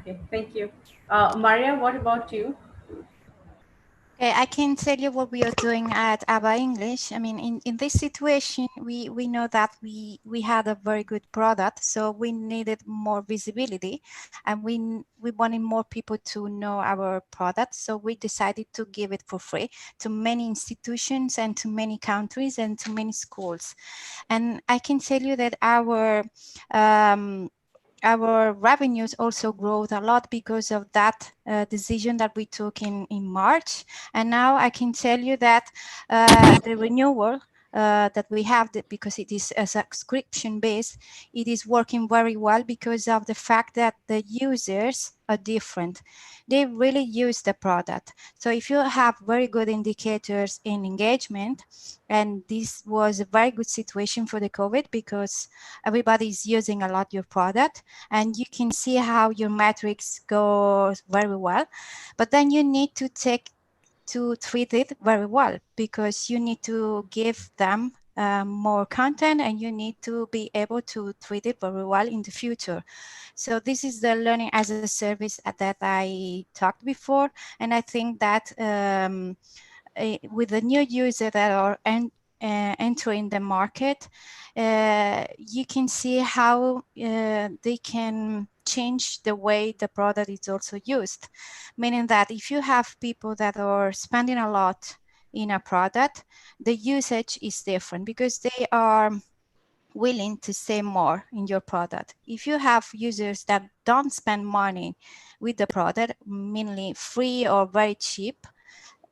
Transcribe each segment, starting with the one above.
Okay, thank you. Maria, what about you? Okay, I can tell you what we are doing at ABBA English. I mean, in this situation, we know that we had a very good product, so we needed more visibility, and we wanted more people to know our product. So we decided to give it for free to many institutions and to many countries and to many schools. And I can tell you that our revenues also growth a lot because of that decision that we took in March. And now I can tell you that the renewal that we have, because it is a subscription base, it is working very well because of the fact that the users are different. They really use the product. So if you have very good indicators in engagement, and this was a very good situation for the COVID because everybody is using a lot your product, and you can see how your metrics go very well. But then you need to treat it very well, because you need to give them more content, and you need to be able to treat it very well in the future. So this is the learning as a service that I talked before. And I think that with the new users that are entering the market, you can see how they can change the way the product is also used. Meaning that if you have people that are spending a lot in a product, the usage is different because they are willing to stay more in your product. If you have users that don't spend money with the product, mainly free or very cheap,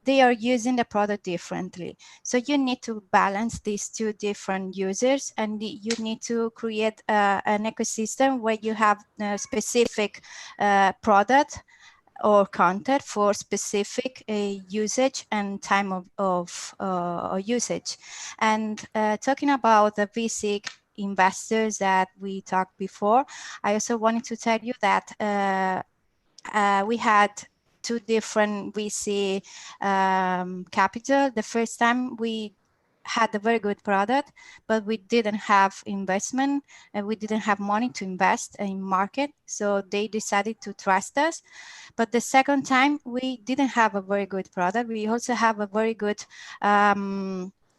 they are using the product differently. So you need to balance these two different users, and you need to create an ecosystem where you have a specific product or content for specific usage and time of usage. And talking about the VC investors that we talked before, I also wanted to tell you that we had two different VC capital. The first time we had a very good product, but we didn't have investment and we didn't have money to invest in market. So they decided to trust us. But the second time we didn't have a very good product. We also have a very good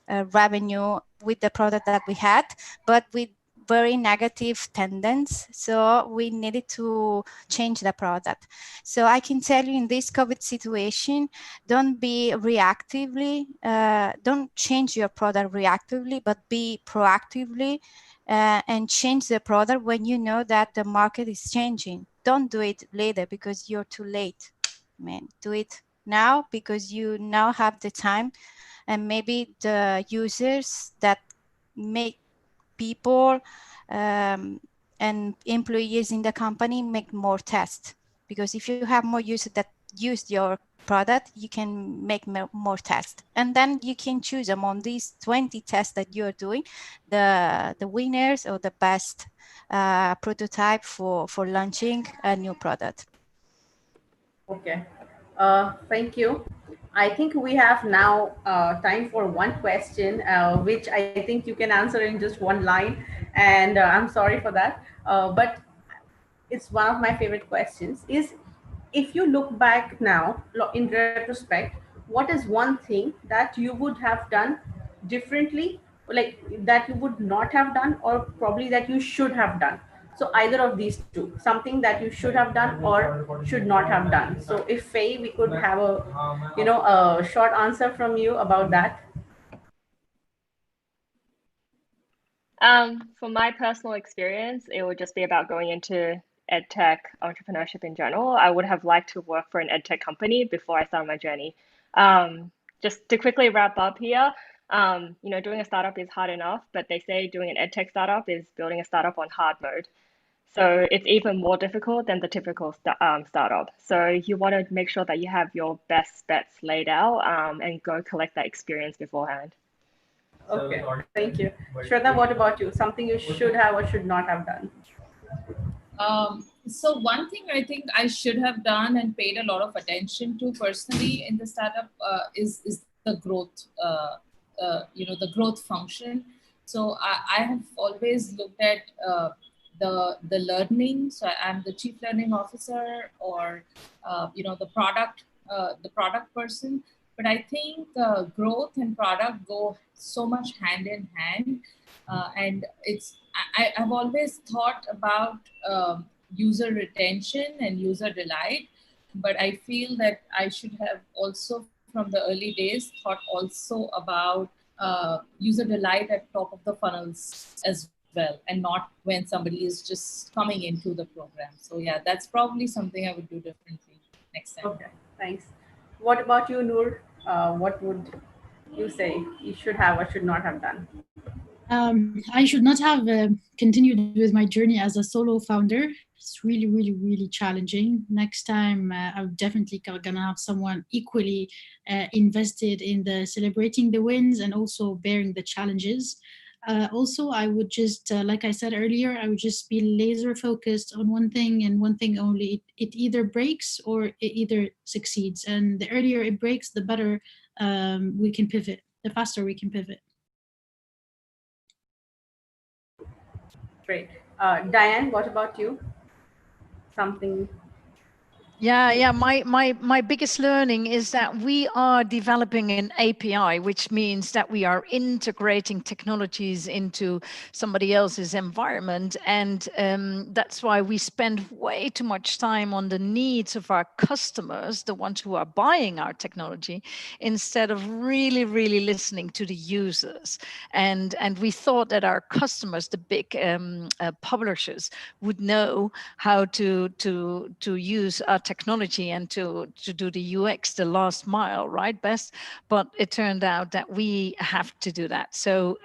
revenue with the product that we had, but with very negative tendency. So we needed to change the product. So I can tell you in this COVID situation, don't be reactively, don't change your product reactively, but be proactively and change the product when you know that the market is changing. Don't do it later because you're too late. Man, do it now because you now have the time, and maybe the users that make people and employees in the company make more tests, because if you have more users that use your product, you can make more tests, and then you can choose among these 20 tests that you're doing the winners or the best prototype for launching a new product. Okay, thank you. I think we have now time for one question, which I think you can answer in just one line. And I'm sorry for that. But it's one of my favorite questions is, if you look back now in retrospect, what is one thing that you would have done differently, like that you would not have done, or probably that you should have done? So either of these two, something that you should have done or should not have done. So if Faye, we could have a short answer from you about that. For my personal experience, it would just be about going into EdTech entrepreneurship in general. I would have liked to work for an EdTech company before I started my journey. Just to quickly wrap up here, doing a startup is hard enough, but they say doing an EdTech startup is building a startup on hard mode. So it's even more difficult than the typical startup. So you want to make sure that you have your best bets laid out and go collect that experience beforehand. Okay, thank you. Shweta, what about you? Something you should have or should not have done? So one thing I think I should have done and paid a lot of attention to personally in the startup is the growth, the growth function. So I have always looked at the learning. So I'm the chief learning officer, or the product person. But I think growth and product go so much hand in hand, and I've always thought about user retention and user delight, but I feel that I should have also from the early days thought also about user delight at top of the funnels as well, and not when somebody is just coming into the program. So yeah, that's probably something I would do differently next time. Okay, thanks. What about you, Noor? What would you say you should have or should not have done? I should not have continued with my journey as a solo founder. It's really, really, really challenging. Next time, I'm definitely gonna have someone equally invested in the celebrating the wins and also bearing the challenges. Also, I would just, like I said earlier, I would just be laser focused on one thing and one thing only. It either breaks or it either succeeds. And the earlier it breaks, the better we can pivot, the faster we can pivot. Great. Diane, what about you? Something. Yeah. My biggest learning is that we are developing an API, which means that we are integrating technologies into somebody else's environment. And that's why we spend way too much time on the needs of our customers, the ones who are buying our technology, instead of really, really listening to the users. And we thought that our customers, the big publishers, would know how to use our technology and to do the UX, the last mile, right, best. But it turned out that we have to do that. So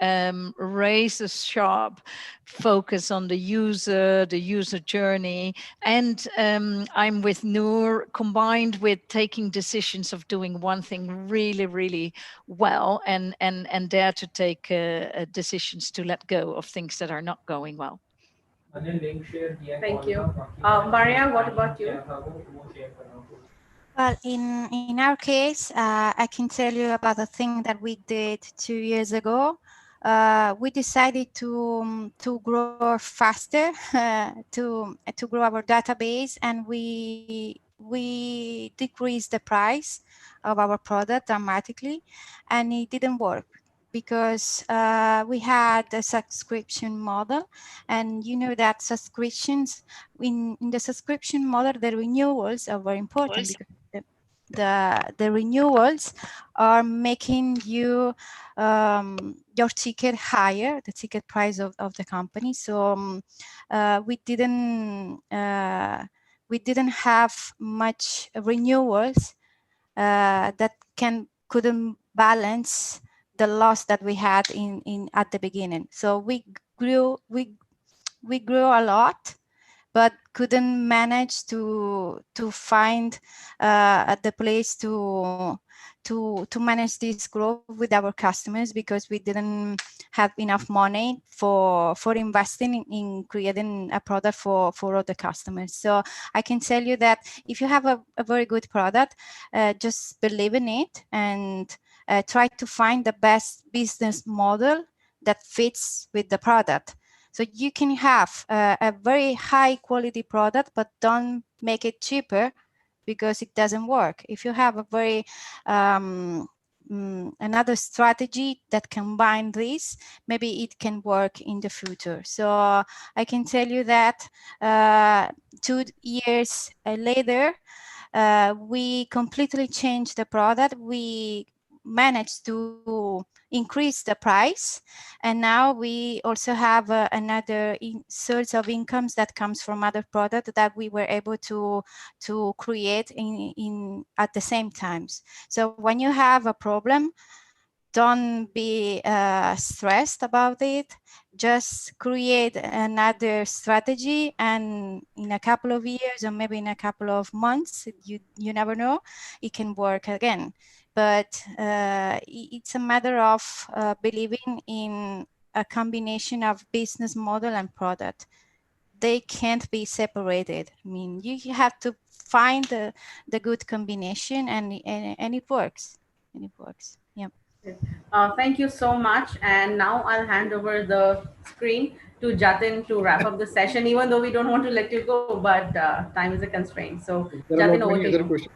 raise a sharp focus on the user journey. And I'm with Nour, combined with taking decisions of doing one thing really, really well, and dare to take decisions to let go of things that are not going well. Thank you. Maria, what about you? Well, in our case, I can tell you about a thing that we did 2 years ago. We decided to grow faster, to grow our database, and we decreased the price of our product dramatically, and it didn't work because we had a subscription model, and you know that subscriptions in the subscription model, the renewals are very important because the renewals are making you your ticket higher, the ticket price of the company. So we didn't have much renewals that couldn't balance the loss that we had in at the beginning. So we grew a lot, but couldn't manage to find the place to manage this growth with our customers, because we didn't have enough money for investing in creating a product for all the customers. So I can tell you that if you have a very good product, just believe in it and try to find the best business model that fits with the product. So you can have a very high quality product, but don't make it cheaper because it doesn't work. If you have a very another strategy that combine this, maybe it can work in the future. So I can tell you that 2 years later, we completely changed the product. We managed to increase the price, and now we also have another source of incomes that comes from other products that we were able to create in at the same times. So when you have a problem, don't be stressed about it. Just create another strategy, and in a couple of years or maybe in a couple of months, you never know, it can work again. But it's a matter of believing in a combination of business model and product. They can't be separated. I mean, you have to find the good combination, and it works. And it works. Yeah. Thank you so much. And now I'll hand over the screen to Jatin to wrap up the session, even though we don't want to let you go, but time is a constraint. So there are Jatin, lot over many to other you. questions.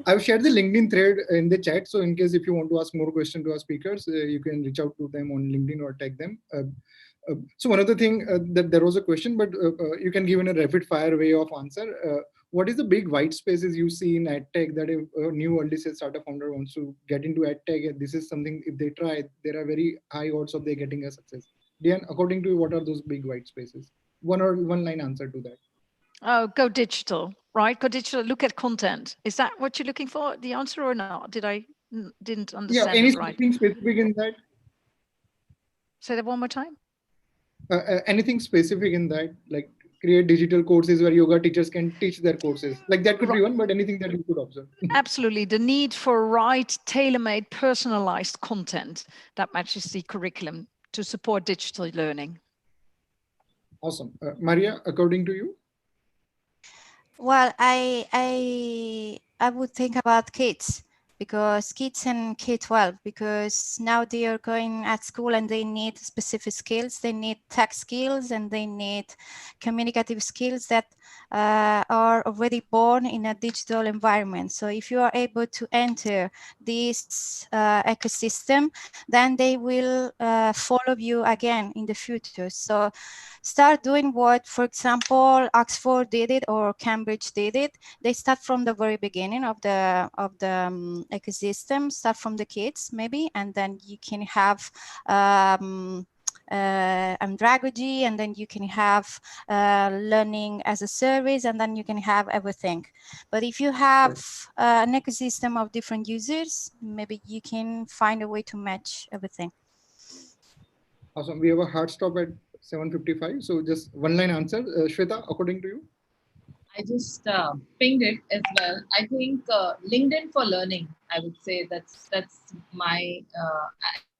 I've shared the LinkedIn thread in the chat. So in case if you want to ask more questions to our speakers, you can reach out to them on LinkedIn or tag them. So one other thing that there was a question, but you can give in a rapid fire way of answer. What is the big white spaces you see in EdTech that if a new early stage startup founder wants to get into EdTech, this is something if they try, there are very high odds of they getting a success. Diane, according to you, what are those big white spaces? One line answer to that. Oh, go digital, right? Go digital, look at content. Is that what you're looking for, the answer, or not? Didn't understand it right. Anything specific in that? Say that one more time. Anything specific in that, like create digital courses where yoga teachers can teach their courses, like that could be one, but anything that you could observe. Absolutely, the need for right, tailor-made, personalized content that matches the curriculum to support digital learning. Awesome. Maria, according to you? Well, I would think about kids, because kids and K-12, because now they are going at school and they need specific skills. They need tech skills and they need communicative skills that are already born in a digital environment. So if you are able to enter this ecosystem, then they will follow you again in the future. So start doing what, for example, Oxford did it or Cambridge did it. They start from the very beginning of the ecosystem, start from the kids maybe, and then you can have andragogy, and then you can have learning as a service, and then you can have everything. But if you have an ecosystem of different users, maybe you can find a way to match everything. Awesome. We have a hard stop at 7:55. So just one line answer. Shweta, according to you? I just pinged it as well. I think LinkedIn for learning, I would say that's my,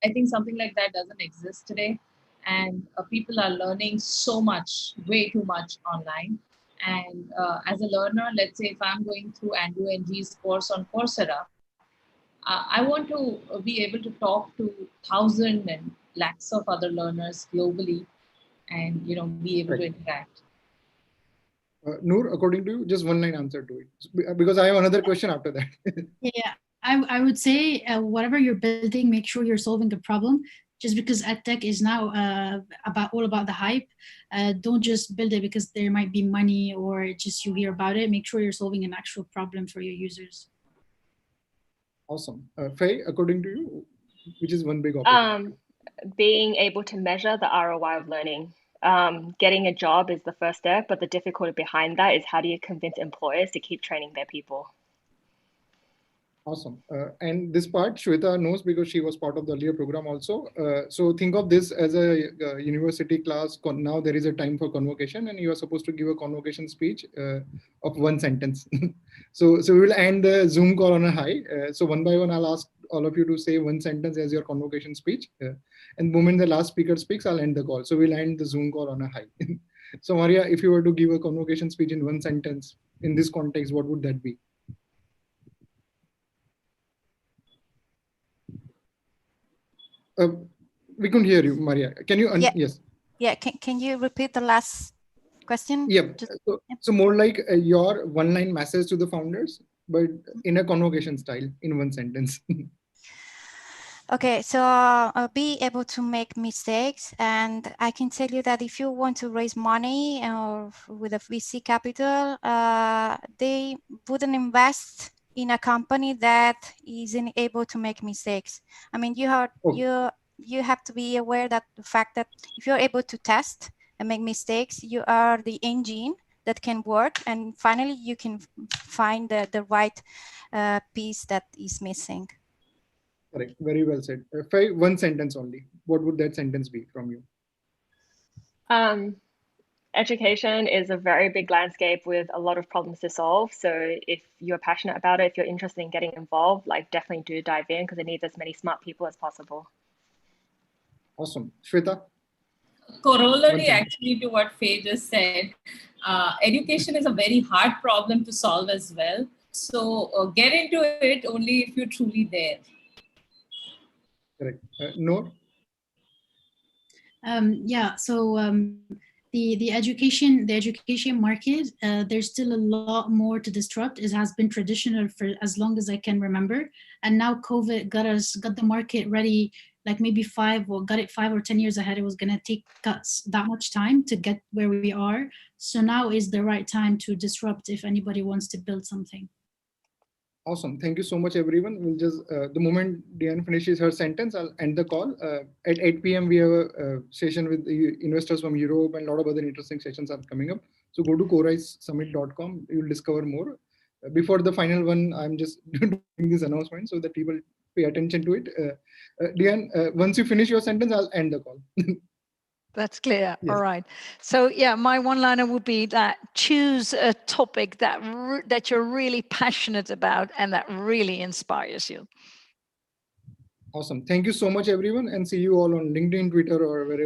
I think something like that doesn't exist today. And people are learning so much, way too much online. And as a learner, let's say if I'm going through Andrew NG's course on Coursera, I want to be able to talk to thousands and lakhs of other learners globally and, you know, be able to interact. Nour, according to you, just one line answer to it, because I have another question after that. Yeah, I would say whatever you're building, make sure you're solving a problem. Just because EdTech is now all about the hype, don't just build it because there might be money or just you hear about it. Make sure you're solving an actual problem for your users. Awesome. Faye, according to you, which is one big opportunity? Being able to measure the ROI of learning. Getting a job is the first step, but the difficulty behind that is how do you convince employers to keep training their people? Awesome. And this part, Shweta knows because she was part of the earlier program also. So think of this as a university class. Now there is a time for convocation and you are supposed to give a convocation speech of one sentence. So we will end the Zoom call on a high. So one by one, I'll ask all of you to say one sentence as your convocation speech. And the moment the last speaker speaks, I'll end the call. So we'll end the Zoom call on a high. So Maria, if you were to give a convocation speech in one sentence in this context, what would that be? We couldn't hear you, Maria. Can you? Yes. Yeah. Can you repeat the last question? Yeah. So more like your one-line message to the founders, but in a convocation style, in one sentence. Okay, so be able to make mistakes, and I can tell you that if you want to raise money or with a VC capital, they wouldn't invest in a company that isn't able to make mistakes. I mean, you have to be aware that the fact that if you're able to test and make mistakes, you are the engine that can work, and finally you can find the right piece that is missing. Correct. Very well said. One sentence only. What would that sentence be from you? Education is a very big landscape with a lot of problems to solve. So if you're passionate about it, if you're interested in getting involved, like definitely do dive in because it needs as many smart people as possible. Awesome. Shweta? Corollary actually to what Faye just said, education is a very hard problem to solve as well. So get into it only if you're truly there. Correct. Nour? Yeah, so the education market, there's still a lot more to disrupt. It has been traditional for as long as I can remember, and now COVID got the market ready. Like maybe got it 5 or 10 years ahead. It was gonna take us that much time to get where we are. So now is the right time to disrupt if anybody wants to build something. Awesome. Thank you so much, everyone. We'll just, the moment Diane finishes her sentence, I'll end the call. At 8 p.m., we have a session with the investors from Europe, and a lot of other interesting sessions are coming up. So go to CoRiseSummit.com. You'll discover more. Before the final one, I'm just doing this announcement so that people pay attention to it. Diane, once you finish your sentence, I'll end the call. That's clear. Yes. All right. So yeah, my one-liner would be that choose a topic that you're really passionate about and that really inspires you. Awesome. Thank you so much, everyone, and see you all on LinkedIn, Twitter, or wherever.